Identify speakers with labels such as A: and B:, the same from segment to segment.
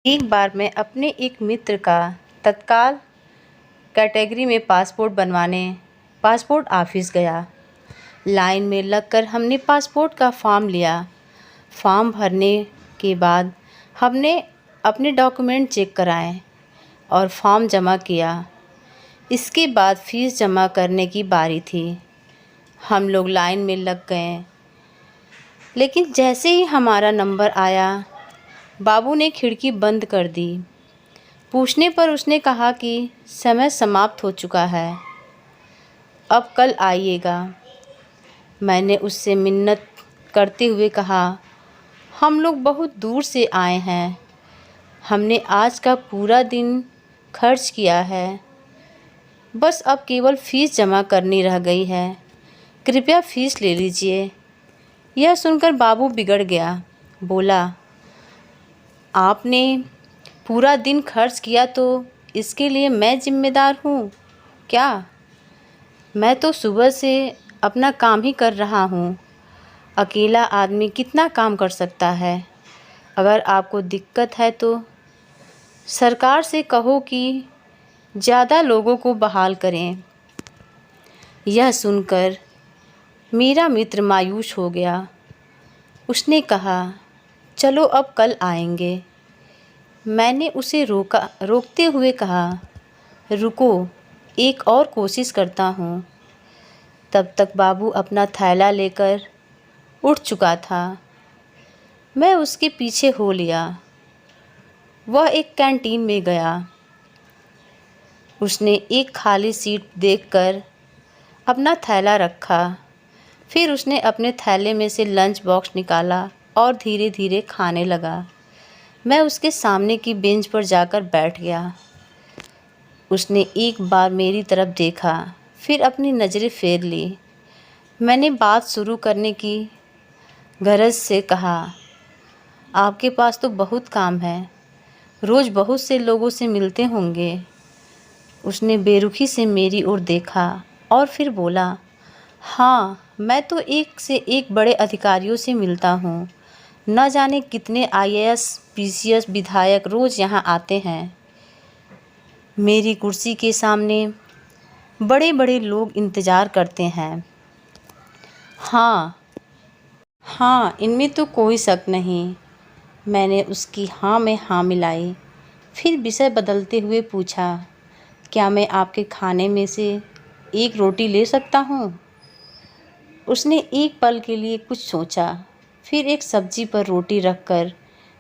A: एक बार मैं अपने एक मित्र का तत्काल कैटेगरी में पासपोर्ट बनवाने पासपोर्ट ऑफिस गया। लाइन में लगकर हमने पासपोर्ट का फॉर्म लिया। फॉर्म भरने के बाद हमने अपने डॉक्यूमेंट चेक कराए और फॉर्म जमा किया। इसके बाद फ़ीस जमा करने की बारी थी। हम लोग लाइन में लग गए, लेकिन जैसे ही हमारा नंबर आया, बाबू ने खिड़की बंद कर दी। पूछने पर उसने कहा कि समय समाप्त हो चुका है, अब कल आइएगा। मैंने उससे मिन्नत करते हुए कहा, हम लोग बहुत दूर से आए हैं, हमने आज का पूरा दिन खर्च किया है, बस अब केवल फ़ीस जमा करनी रह गई है, कृपया फ़ीस ले लीजिए। यह सुनकर बाबू बिगड़ गया। बोला, आपने पूरा दिन खर्च किया तो इसके लिए मैं ज़िम्मेदार हूँ क्या? मैं तो सुबह से अपना काम ही कर रहा हूँ। अकेला आदमी कितना काम कर सकता है? अगर आपको दिक्कत है तो सरकार से कहो कि ज़्यादा लोगों को बहाल करें। यह सुनकर मेरा मित्र मायूस हो गया। उसने कहा, चलो अब कल आएंगे। मैंने उसे रोकते हुए कहा, रुको, एक और कोशिश करता हूँ। तब तक बाबू अपना थैला लेकर उठ चुका था। मैं उसके पीछे हो लिया। वह एक कैंटीन में गया। उसने एक खाली सीट देखकर अपना थैला रखा। फिर उसने अपने थैले में से लंच बॉक्स निकाला और धीरे धीरे खाने लगा। मैं उसके सामने की बेंच पर जाकर बैठ गया। उसने एक बार मेरी तरफ देखा, फिर अपनी नज़रें फेर ली। मैंने बात शुरू करने की गरज से कहा, आपके पास तो बहुत काम है, रोज़ बहुत से लोगों से मिलते होंगे। उसने बेरुखी से मेरी ओर देखा और फिर बोला, हाँ, मैं तो एक से एक बड़े अधिकारियों से मिलता हूँ। न जाने कितने IAS, PCS विधायक रोज़ यहाँ आते हैं। मेरी कुर्सी के सामने बड़े बड़े लोग इंतज़ार करते हैं। हाँ हाँ, इनमें तो कोई शक नहीं। मैंने उसकी हाँ में हाँ मिलाई। फिर विषय बदलते हुए पूछा, क्या मैं आपके खाने में से एक रोटी ले सकता हूँ? उसने एक पल के लिए कुछ सोचा, फिर एक सब्जी पर रोटी रखकर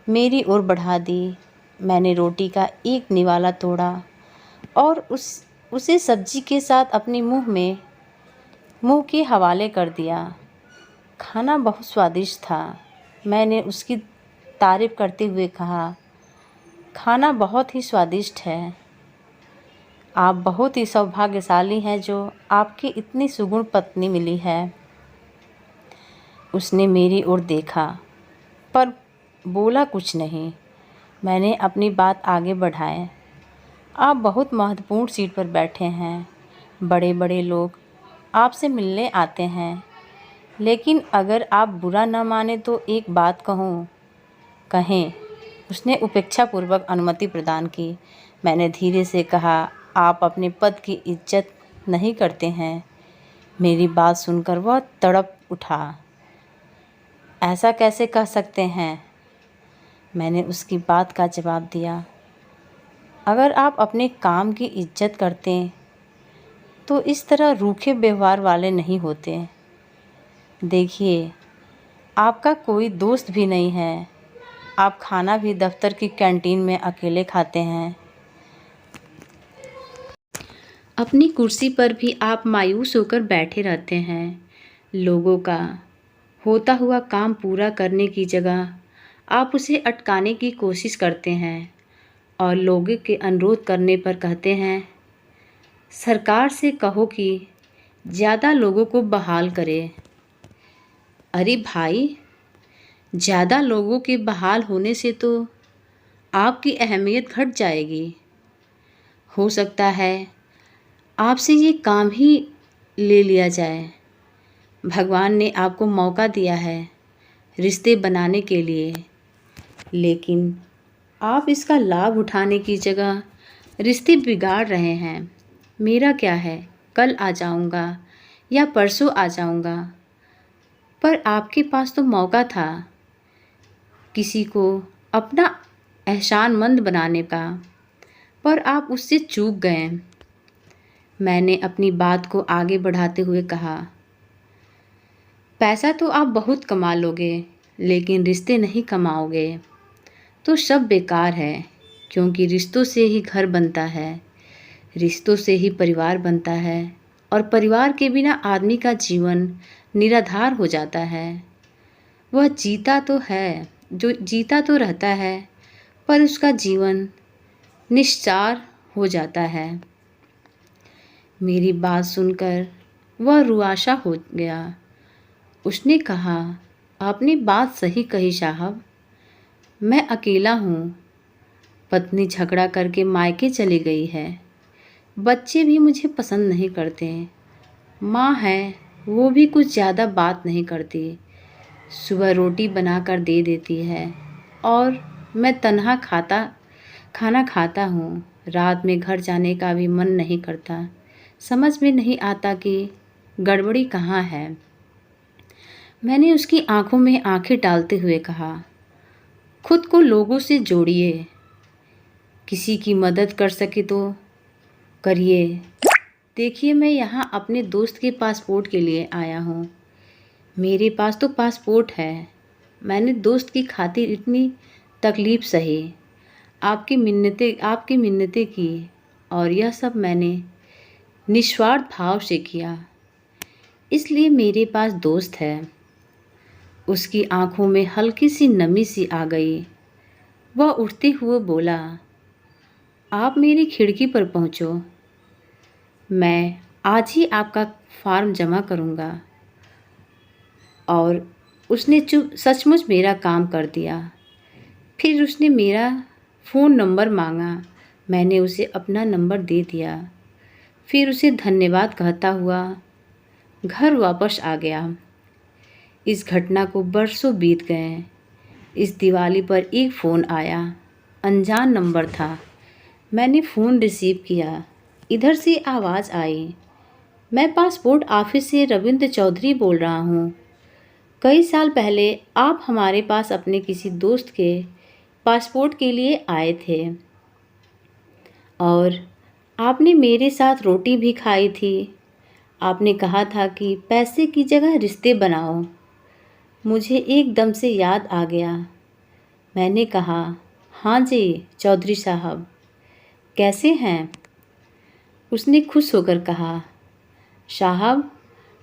A: मेरी ओर बढ़ा दी। मैंने रोटी का एक निवाला तोड़ा और उसे सब्जी के साथ अपने मुंह के हवाले कर दिया। खाना बहुत स्वादिष्ट था। मैंने उसकी तारीफ़ करते हुए कहा, खाना बहुत ही स्वादिष्ट है। आप बहुत ही सौभाग्यशाली हैं जो आपकी इतनी सुगुण पत्नी मिली है। उसने मेरी ओर देखा पर बोला कुछ नहीं। मैंने अपनी बात आगे बढ़ाई। आप बहुत महत्वपूर्ण सीट पर बैठे हैं। बड़े बड़े लोग आपसे मिलने आते हैं। लेकिन अगर आप बुरा न माने तो एक बात कहूँ। कहें। उसने उपेक्षापूर्वक अनुमति प्रदान की। मैंने धीरे से कहा, आप अपने पद की इज्जत नहीं करते हैं। मेरी बात सुनकर वह तड़प उठा। ऐसा कैसे कह सकते हैं? मैंने उसकी बात का जवाब दिया। अगर आप अपने काम की इज्जत करते तो इस तरह रूखे व्यवहार वाले नहीं होते। देखिए, आपका कोई दोस्त भी नहीं है। आप खाना भी दफ्तर की कैंटीन में अकेले खाते हैं। अपनी कुर्सी पर भी आप मायूस होकर बैठे रहते हैं। लोगों का होता हुआ काम पूरा करने की जगह आप उसे अटकाने की कोशिश करते हैं और लोगों के अनुरोध करने पर कहते हैं, सरकार से कहो कि ज़्यादा लोगों को बहाल करे। अरे भाई, ज़्यादा लोगों के बहाल होने से तो आपकी अहमियत घट जाएगी। हो सकता है आपसे ये काम ही ले लिया जाए। भगवान ने आपको मौका दिया है रिश्ते बनाने के लिए, लेकिन आप इसका लाभ उठाने की जगह रिश्ते बिगाड़ रहे हैं। मेरा क्या है, कल आ जाऊंगा या परसों आ जाऊंगा, पर आपके पास तो मौका था किसी को अपना एहसानमंद बनाने का, पर आप उससे चूक गए। मैंने अपनी बात को आगे बढ़ाते हुए कहा, पैसा तो आप बहुत कमा लोगे, लेकिन रिश्ते नहीं कमाओगे तो सब बेकार है, क्योंकि रिश्तों से ही घर बनता है, रिश्तों से ही परिवार बनता है, और परिवार के बिना आदमी का जीवन निराधार हो जाता है। वह जीता तो है, जो जीता तो रहता है, पर उसका जीवन निस्सार हो जाता है। मेरी बात सुनकर वह रुआशा हो गया। उसने कहा, आपने बात सही कही साहब, मैं अकेला हूँ। पत्नी झगड़ा करके मायके चली गई है, बच्चे भी मुझे पसंद नहीं करते। माँ है, वो भी कुछ ज़्यादा बात नहीं करती, सुबह रोटी बनाकर दे देती है और मैं तन्हा खाना खाता हूँ। रात में घर जाने का भी मन नहीं करता। समझ में नहीं आता कि गड़बड़ी कहाँ है। मैंने उसकी आंखों में आंखें डालते हुए कहा, खुद को लोगों से जोड़िए, किसी की मदद कर सके तो करिए। देखिए, मैं यहाँ अपने दोस्त के पासपोर्ट के लिए आया हूँ। मेरे पास तो पासपोर्ट है, मैंने दोस्त की खातिर इतनी तकलीफ़ सही, आपकी मिन्नतें की, और यह सब मैंने निस्वार्थ भाव से किया, इसलिए मेरे पास दोस्त है। उसकी आंखों में हल्की सी नमी सी आ गई। वह उठते हुए बोला, आप मेरी खिड़की पर पहुँचो, मैं आज ही आपका फॉर्म जमा करूँगा। और उसने सचमुच मेरा काम कर दिया। फिर उसने मेरा फ़ोन नंबर मांगा, मैंने उसे अपना नंबर दे दिया। फिर उसे धन्यवाद कहता हुआ घर वापस आ गया। इस घटना को बरसों बीत गए। इस दिवाली पर एक फ़ोन आया, अनजान नंबर था। मैंने फ़ोन रिसीव किया। इधर से आवाज़ आई, मैं पासपोर्ट ऑफिस से रविंद्र चौधरी बोल रहा हूँ। कई साल पहले आप हमारे पास अपने किसी दोस्त के पासपोर्ट के लिए आए थे और आपने मेरे साथ रोटी भी खाई थी। आपने कहा था कि पैसे की जगह रिश्ते बनाओ। मुझे एकदम से याद आ गया। मैंने कहा, हाँ जी चौधरी साहब, कैसे हैं? उसने खुश होकर कहा, साहब,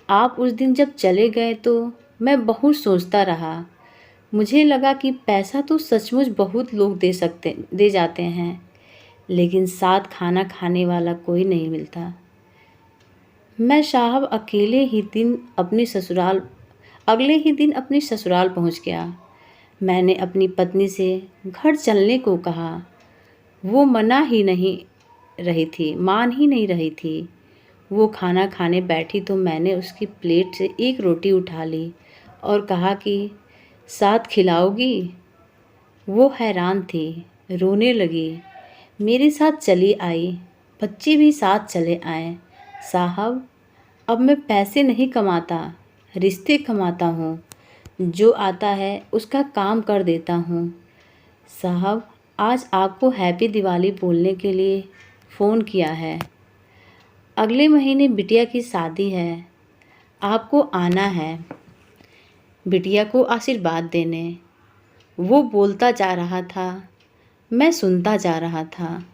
A: आप उस दिन जब चले गए तो मैं बहुत सोचता रहा। मुझे लगा कि पैसा तो सचमुच बहुत लोग दे जाते हैं, लेकिन साथ खाना खाने वाला कोई नहीं मिलता। मैं साहब अगले ही दिन अपने ससुराल पहुंच गया। मैंने अपनी पत्नी से घर चलने को कहा। वो मान ही नहीं रही थी। वो खाना खाने बैठी तो मैंने उसकी प्लेट से एक रोटी उठा ली और कहा कि साथ खिलाओगी? वो हैरान थी, रोने लगी, मेरे साथ चली आई। बच्चे भी साथ चले आए। साहब, अब मैं पैसे नहीं कमाता, रिश्ते कमाता हूँ। जो आता है उसका काम कर देता हूँ। साहब, आज आपको हैप्पी दिवाली बोलने के लिए फ़ोन किया है। अगले महीने बिटिया की शादी है, आपको आना है बिटिया को आशीर्वाद देने। वो बोलता जा रहा था, मैं सुनता जा रहा था।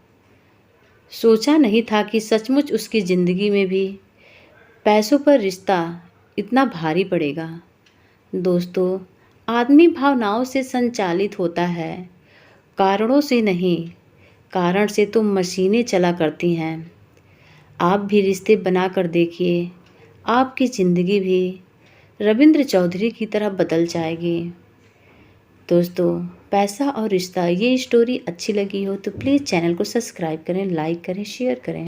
A: सोचा नहीं था कि सचमुच उसकी ज़िंदगी में भी पैसों पर रिश्ता इतना भारी पड़ेगा। दोस्तों, आदमी भावनाओं से संचालित होता है, कारणों से नहीं। कारण से तो मशीनें चला करती हैं। आप भी रिश्ते बना कर देखिए, आपकी ज़िंदगी भी रविंद्र चौधरी की तरह बदल जाएगी। दोस्तों, पैसा और रिश्ता ये स्टोरी अच्छी लगी हो तो प्लीज़ चैनल को सब्सक्राइब करें, लाइक करें, शेयर करें।